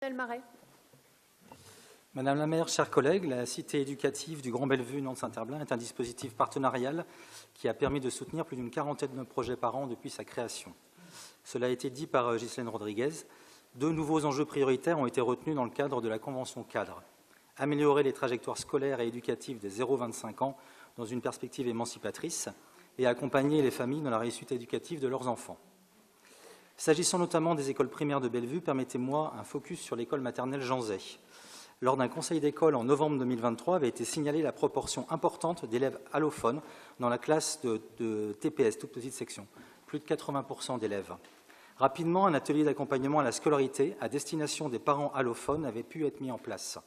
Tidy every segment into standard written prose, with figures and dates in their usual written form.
Michel Marais. Madame la maire, chers collègues, la cité éducative du Grand Bellevue Nantes-Saint-Herblain est un dispositif partenarial qui a permis de soutenir plus d'une quarantaine de projets par an depuis sa création. Cela a été dit par Ghislaine Rodriguez. Deux nouveaux enjeux prioritaires ont été retenus dans le cadre de la Convention cadre. Améliorer les trajectoires scolaires et éducatives des 0-25 ans dans une perspective émancipatrice et accompagner les familles dans la réussite éducative de leurs enfants. S'agissant notamment des écoles primaires de Bellevue, permettez-moi un focus sur l'école maternelle Jean Zay. Lors d'un conseil d'école en novembre 2023, avait été signalée la proportion importante d'élèves allophones dans la classe de TPS, toute petite section, plus de 80% d'élèves. Rapidement, un atelier d'accompagnement à la scolarité à destination des parents allophones avait pu être mis en place.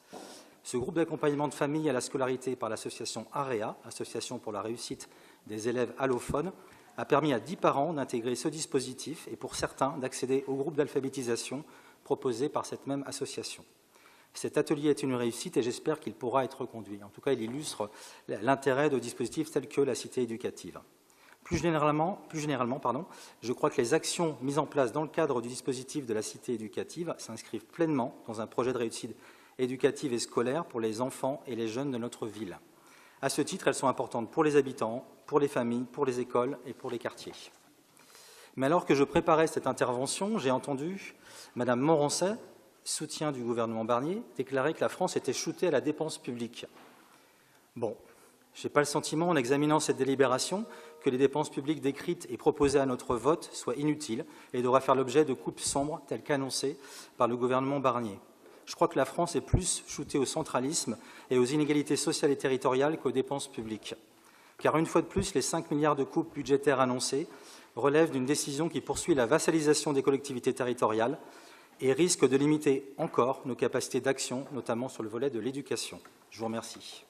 Ce groupe d'accompagnement de famille à la scolarité par l'association AREA, Association pour la réussite des élèves allophones, a permis à 10 parents d'intégrer ce dispositif et pour certains d'accéder au groupe d'alphabétisation proposé par cette même association. Cet atelier est une réussite et j'espère qu'il pourra être reconduit. En tout cas, il illustre l'intérêt de dispositifs tels que la cité éducative. Plus généralement, je crois que les actions mises en place dans le cadre du dispositif de la cité éducative s'inscrivent pleinement dans un projet de réussite éducative et scolaire pour les enfants et les jeunes de notre ville. À ce titre, elles sont importantes pour les habitants, pour les familles, pour les écoles et pour les quartiers. Mais alors que je préparais cette intervention, j'ai entendu Madame Morancet, soutien du gouvernement Barnier, déclarer que la France était shootée à la dépense publique. Bon, je n'ai pas le sentiment, en examinant cette délibération, que les dépenses publiques décrites et proposées à notre vote soient inutiles et devraient faire l'objet de coupes sombres telles qu'annoncées par le gouvernement Barnier. Je crois que la France est plus shootée au centralisme et aux inégalités sociales et territoriales qu'aux dépenses publiques. Car une fois de plus, les 5 milliards de coupes budgétaires annoncées relèvent d'une décision qui poursuit la vassalisation des collectivités territoriales et risque de limiter encore nos capacités d'action, notamment sur le volet de l'éducation. Je vous remercie.